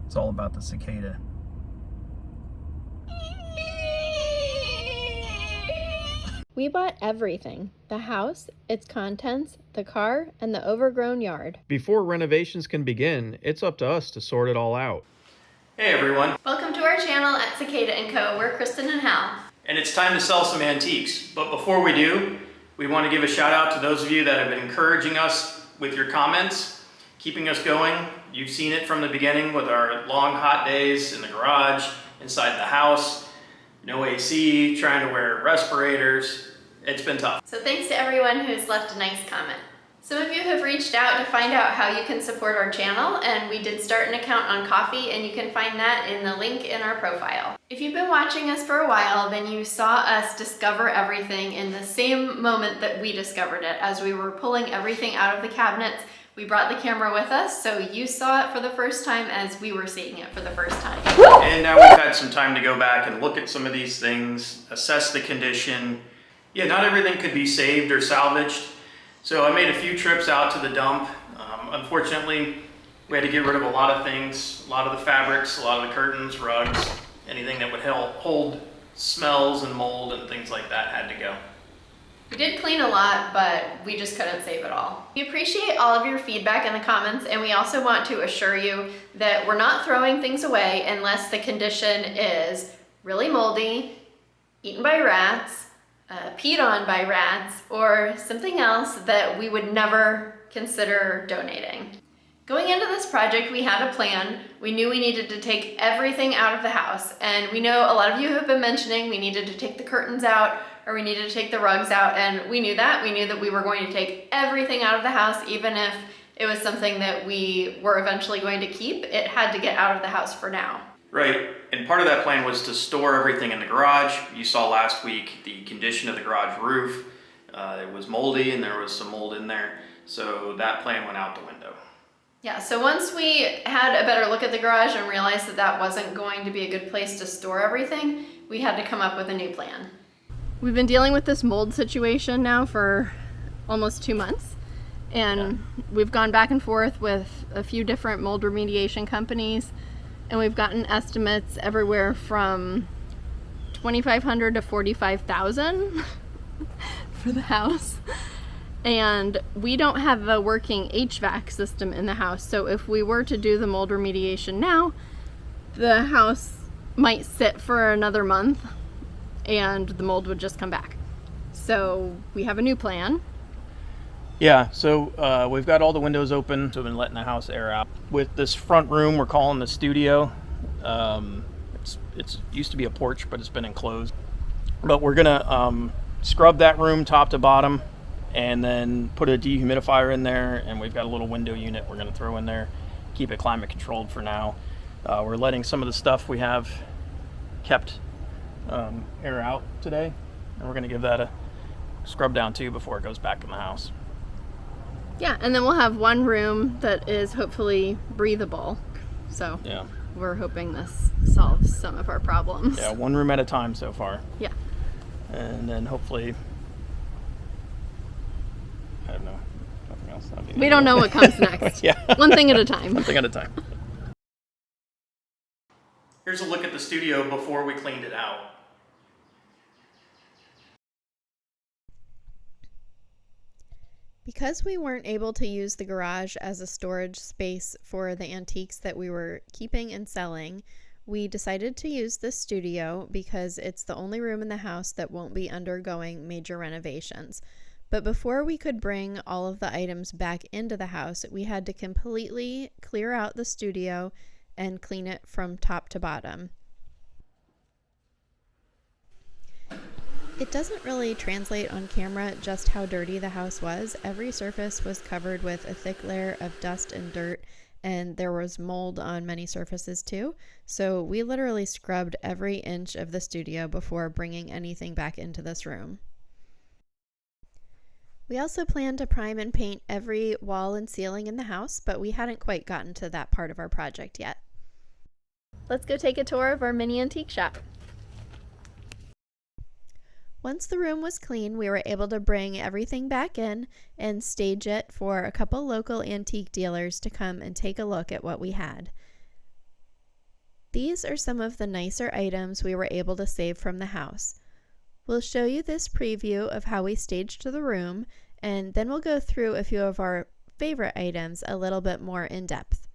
It's all about the cicada. We bought everything: the house, its contents, the car, and the overgrown yard. Before renovations can begin, it's up to us to sort it all out. Hey everyone. Welcome to our channel at Cicada & Co. We're Kristen and Hal. And it's time to sell some antiques. But before we do, we want to give a shout out to those of you that have been encouraging us with your comments, keeping us going. You've seen it from the beginning with our long hot days in the garage, inside the house, no AC, trying to wear respirators. It's been tough. So thanks to everyone who's left a nice comment. Some of you have reached out to find out how you can support our channel, and we did start an account on Ko-fi, and you can find that in the link in our profile. If you've been watching us for a while, then you saw us discover everything in the same moment that we discovered it. As we were pulling everything out of the cabinets, we brought the camera with us, so you saw it for the first time as we were seeing it for the first time. And now we've had some time to go back and look at some of these things, assess the condition. Yeah, not everything could be saved or salvaged. So I made a few trips out to the dump. Unfortunately, we had to get rid of a lot of things, a lot of the fabrics, a lot of the curtains, rugs, anything that would hold smells and mold and things like that had to go. We did clean a lot, but we just couldn't save it all. We appreciate all of your feedback in the comments, and we also want to assure you that we're not throwing things away unless the condition is really moldy, eaten by rats, peed on by rats, or something else that we would never consider donating. Going into this project, we had a plan. We knew we needed to take everything out of the house, and we know a lot of you have been mentioning we needed to take the curtains out or we needed to take the rugs out, and we knew that. We knew that we were going to take everything out of the house, even if it was something that we were eventually going to keep. It had to get out of the house for now. Right, and part of that plan was to store everything in the garage. You saw last week the condition of the garage roof. It was moldy and there was some mold in there, so that plan went out the window. Yeah, so once we had a better look at the garage and realized that that wasn't going to be a good place to store everything, we had to come up with a new plan. We've been dealing with this mold situation now for almost 2 months, and we've gone back and forth with a few different mold remediation companies, and we've gotten estimates everywhere from $2,500 to $45,000 for the house. And we don't have a working HVAC system in the house, so if we were to do the mold remediation now, the house might sit for another month and the mold would just come back. So we have a new plan. Yeah, so we've got all the windows open, so we've been letting the house air out. With this front room, we're calling the studio. It's used to be a porch, but it's been enclosed. But we're gonna scrub that room top to bottom, and then put a dehumidifier in there, and we've got a little window unit we're gonna throw in there, keep it climate controlled for now. We're letting some of the stuff we have kept air out today, and we're gonna give that a scrub down too before it goes back in the house. Yeah, and then we'll have one room that is hopefully breathable. So Yeah. we're hoping this solves some of our problems. Yeah, one room at a time so far. Yeah. And then hopefully, I don't know, nothing else. We don't know what comes next. Yeah. One thing at a time. One thing at a time. Here's a look at the studio before we cleaned it out. Because we weren't able to use the garage as a storage space for the antiques that we were keeping and selling, we decided to use the studio because it's the only room in the house that won't be undergoing major renovations. But before we could bring all of the items back into the house, we had to completely clear out the studio and clean it from top to bottom. It doesn't really translate on camera just how dirty the house was. Every surface was covered with a thick layer of dust and dirt, and there was mold on many surfaces too. So we literally scrubbed every inch of the studio before bringing anything back into this room. We also planned to prime and paint every wall and ceiling in the house, but we hadn't quite gotten to that part of our project yet. Let's go take a tour of our mini antique shop. Once the room was clean, we were able to bring everything back in and stage it for a couple local antique dealers to come and take a look at what we had. These are some of the nicer items we were able to save from the house. We'll show you this preview of how we staged the room, and then we'll go through a few of our favorite items a little bit more in depth.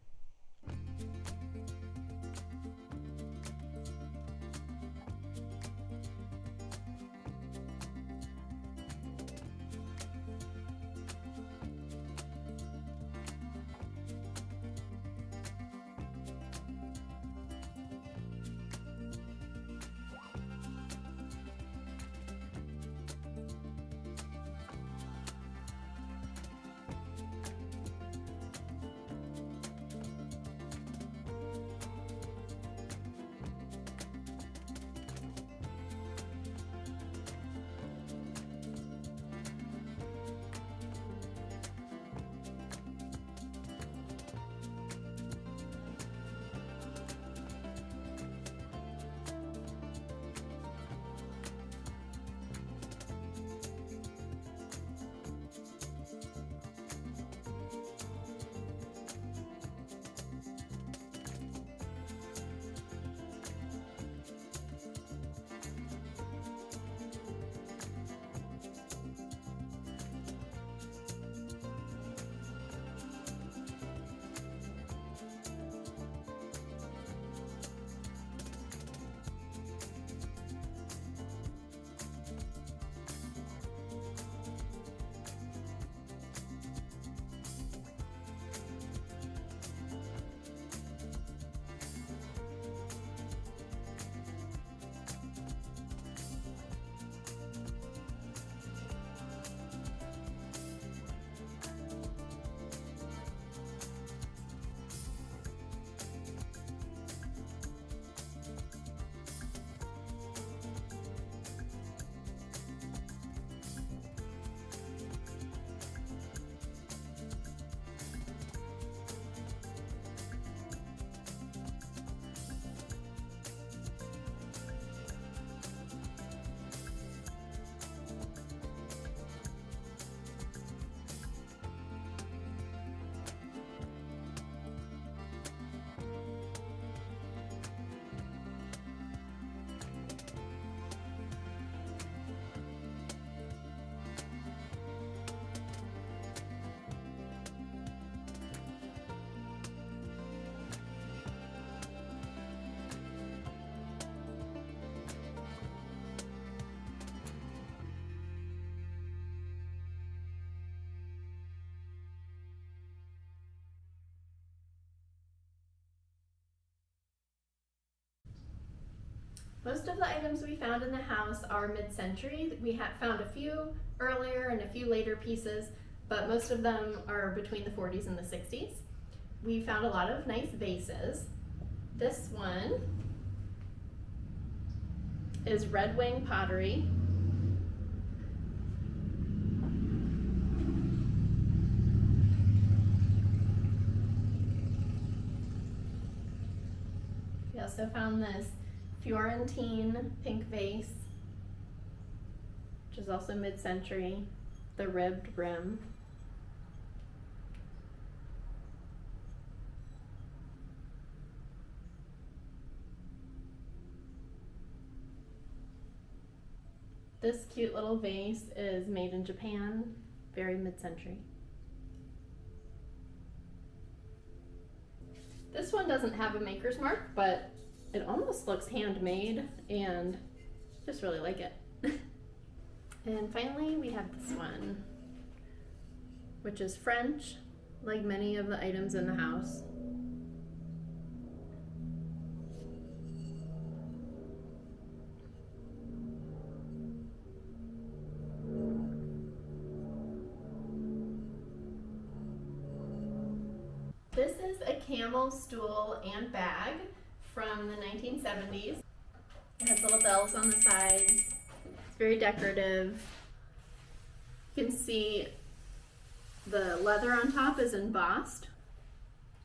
Most of the items we found in the house are mid-century. We had found a few earlier and a few later pieces, but most of them are between the 40s and the 60s. We found a lot of nice vases. This one is Red Wing pottery. We also found this Florentine pink vase, which is also mid-century, the ribbed rim. This cute little vase is made in Japan, very mid-century. This one doesn't have a maker's mark, but it almost looks handmade and just really like it. And finally we have this one, which is French, like many of the items in the house. This is a camel stool and bag from the 1970s. It has little bells on the sides. It's very decorative. You can see the leather on top is embossed,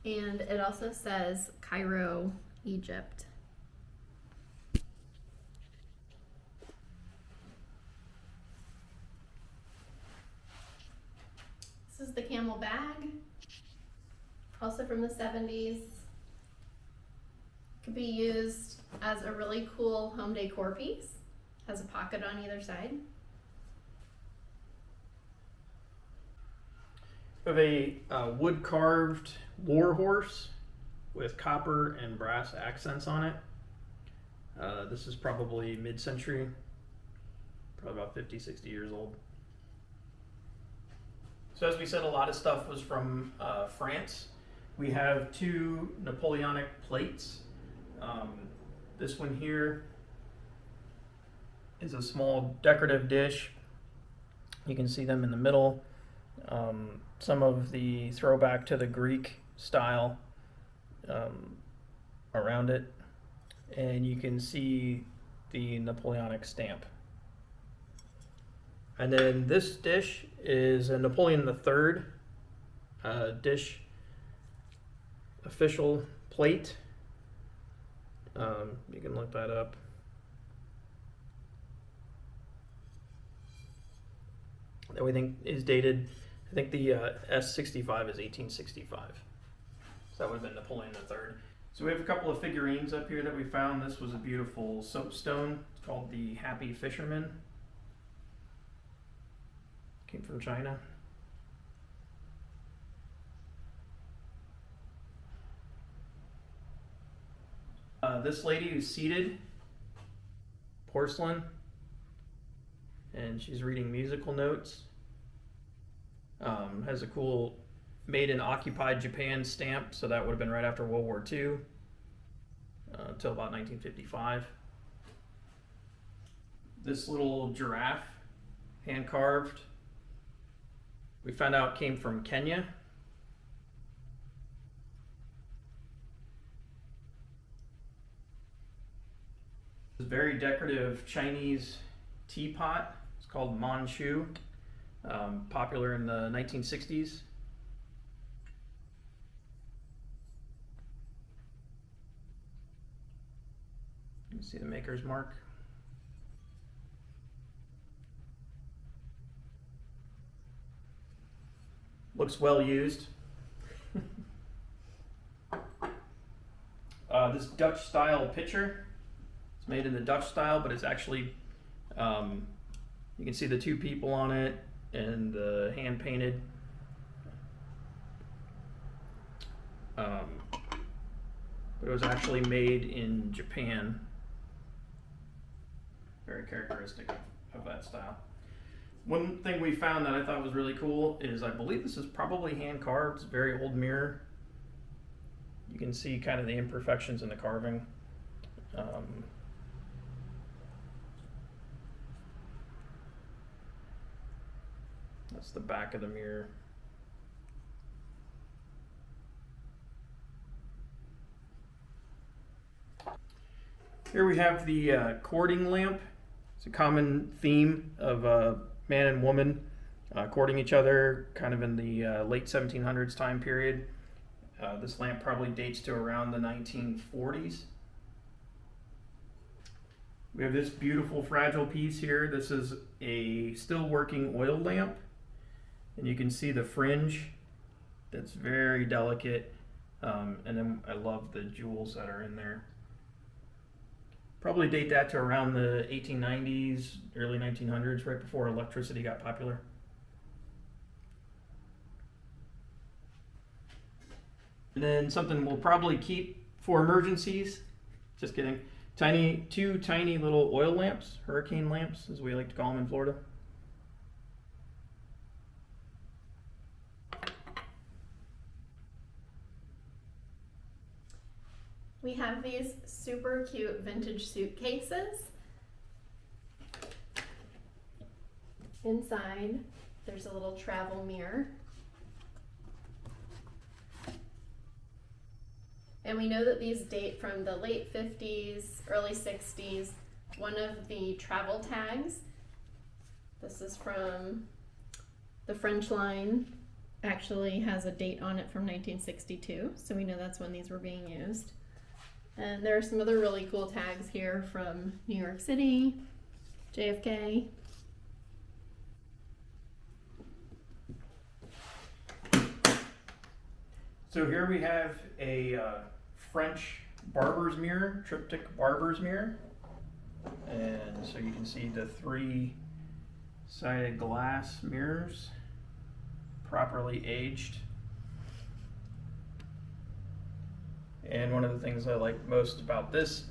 and it also says Cairo, Egypt. This is the camel bag, also from the 70s. You Could be used as a really cool home decor piece. Has a pocket on either side. We have a wood carved lore horse with copper and brass accents on it. This is probably mid-century, probably about 50, 60 years old. So as we said, a lot of stuff was from France. We have 2 Napoleonic plates. This one here is a small decorative dish. You can see them in the middle. Some of the throwback to the Greek style around it. And you can see the Napoleonic stamp. And then this dish is a Napoleon III dish official plate. You can look that up. That we think is dated, I think the S65 is 1865. So that would have been Napoleon III. So we have a couple of figurines up here that we found. This was a beautiful soapstone. It's called the Happy Fisherman. Came from China. This lady who's seated, porcelain, and she's reading musical notes. Has a cool made in occupied Japan stamp, so that would have been right after World War II, until about 1955. This little giraffe, hand carved, we found out came from Kenya. This very decorative Chinese teapot. It's called Manchu, popular in the 1960s. You can see the maker's mark. Looks well used. This Dutch style pitcher. It's made in the Dutch style, but it's actually, you can see the 2 people on it and the hand painted. But it was actually made in Japan. Very characteristic of that style. One thing we found that I thought was really cool is I believe this is probably hand carved. It's a very old mirror. You can see kind of the imperfections in the carving. That's the back of the mirror. Here we have the courting lamp. It's a common theme of man and woman courting each other, kind of in the late 1700s time period. This lamp probably dates to around the 1940s. We have this beautiful fragile piece here. This is a still working oil lamp, and you can see the fringe that's very delicate, and then I love the jewels that are in there. Probably date that to around the 1890s, early 1900s, right before electricity got popular. And then something we'll probably keep for emergencies. Just kidding. 2 tiny little oil lamps, hurricane lamps, as we like to call them in Florida. We have these super cute vintage suitcases. Inside, there's a little travel mirror. And we know that these date from the late 50s, early 60s. One of the travel tags, this is from the French line, actually has a date on it from 1962, so we know that's when these were being used. And there are some other really cool tags here from New York City, JFK. So here we have a French barber's mirror, triptych barber's mirror. And so you can see the 3-sided glass mirrors, properly aged. And one of the things I like most about this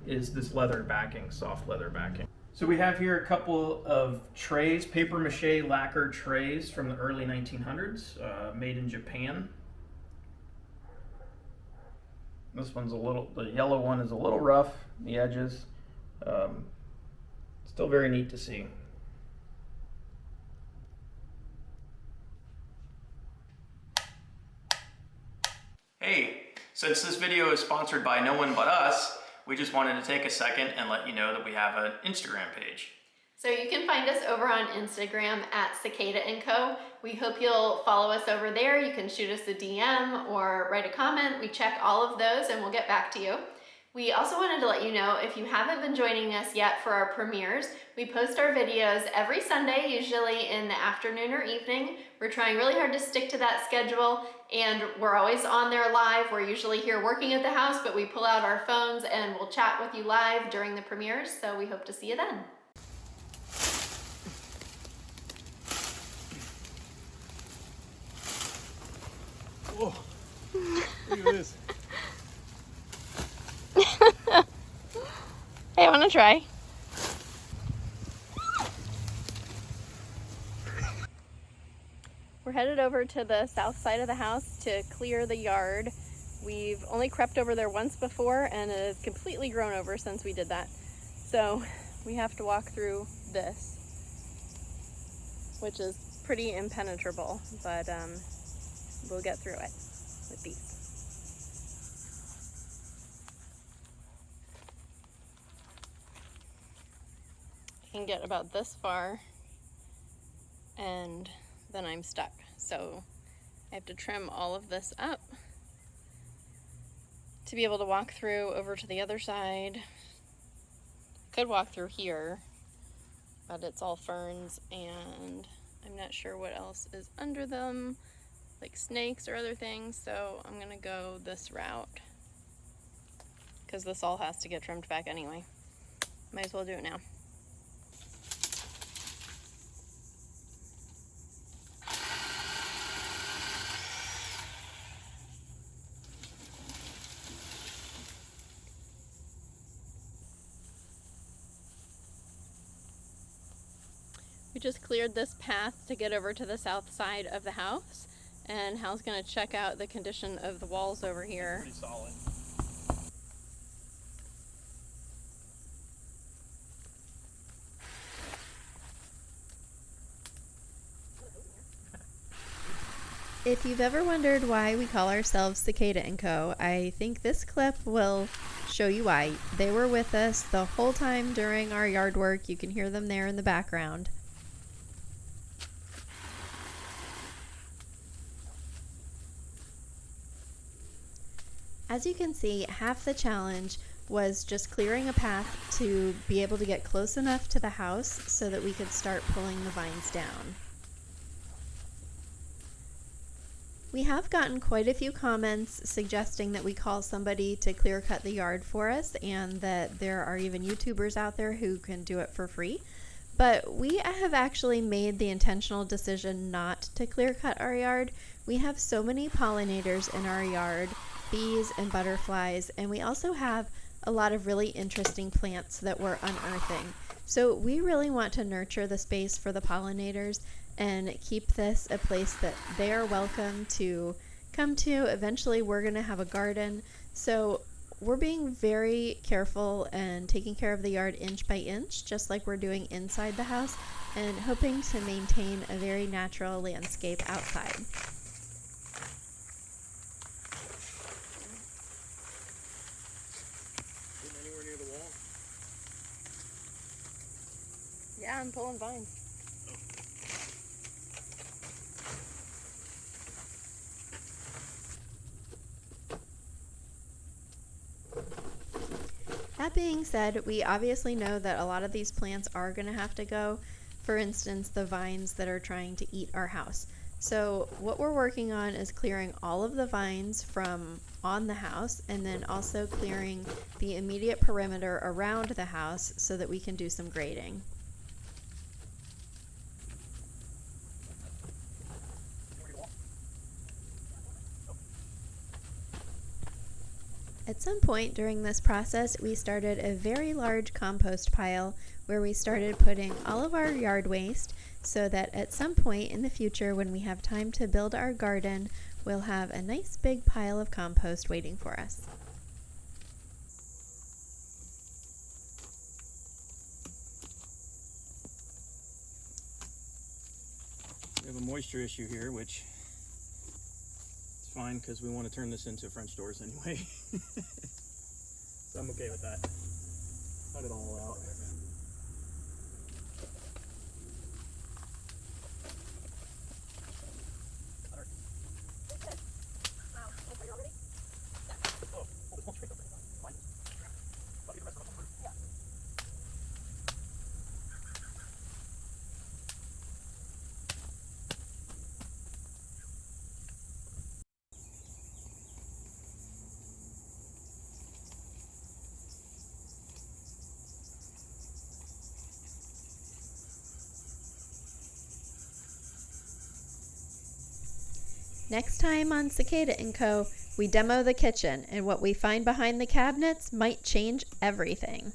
is this leather backing, soft leather backing. So we have here a couple of trays, paper mache lacquer trays from the early 1900s, made in Japan. This one's the yellow one is a little rough, the edges. Still very neat to see. Hey, since this video is sponsored by no one but us, we just wanted to take a second and let you know that we have an Instagram page. So you can find us over on Instagram at Cicada & Co. We hope you'll follow us over there. You can shoot us a DM or write a comment. We check all of those and we'll get back to you. We also wanted to let you know, if you haven't been joining us yet for our premieres, we post our videos every Sunday, usually in the afternoon or evening. We're trying really hard to stick to that schedule, and we're always on there live. We're usually here working at the house, but we pull out our phones and we'll chat with you live during the premieres, so we hope to see you then. Whoa, look at this. Hey, I want to try. We're headed over to the south side of the house to clear the yard. We've only crept over there once before and it has completely grown over since we did that. So we have to walk through this, which is pretty impenetrable, but we'll get through it with these. Can get about this far and then I'm stuck, so I have to trim all of this up to be able to walk through over to the other side. Could walk through here, but it's all ferns and I'm not sure what else is under them, like snakes or other things, so I'm gonna go this route because this all has to get trimmed back anyway. Might as well do it now. We just cleared this path to get over to the south side of the house, and Hal's gonna check out the condition of the walls over here. Pretty solid. If you've ever wondered why we call ourselves Cicada & Co., I think this clip will show you why. They were with us the whole time during our yard work. You can hear them there in the background. As you can see, half the challenge was just clearing a path to be able to get close enough to the house so that we could start pulling the vines down. We have gotten quite a few comments suggesting that we call somebody to clear cut the yard for us, and that there are even YouTubers out there who can do it for free. But we have actually made the intentional decision not to clear cut our yard. We have so many pollinators in our yard, bees and butterflies, and we also have a lot of really interesting plants that we're unearthing. So we really want to nurture the space for the pollinators and keep this a place that they are welcome to come to. Eventually we're going to have a garden, so we're being very careful and taking care of the yard inch by inch, just like we're doing inside the house, and hoping to maintain a very natural landscape outside. Anywhere near the wall? Yeah, I'm pulling vines. That being said, we obviously know that a lot of these plants are going to have to go. For instance, the vines that are trying to eat our house. So what we're working on is clearing all of the vines from on the house, and then also clearing the immediate perimeter around the house so that we can do some grading. At some point during this process, we started a very large compost pile where we started putting all of our yard waste, so that at some point in the future, when we have time to build our garden, we'll have a nice big pile of compost waiting for us. We have a moisture issue here, which is fine because we want to turn this into French doors anyway. So I'm okay with that. Cut it all out. Next time on Cicada & Co., we demo the kitchen, and what we find behind the cabinets might change everything.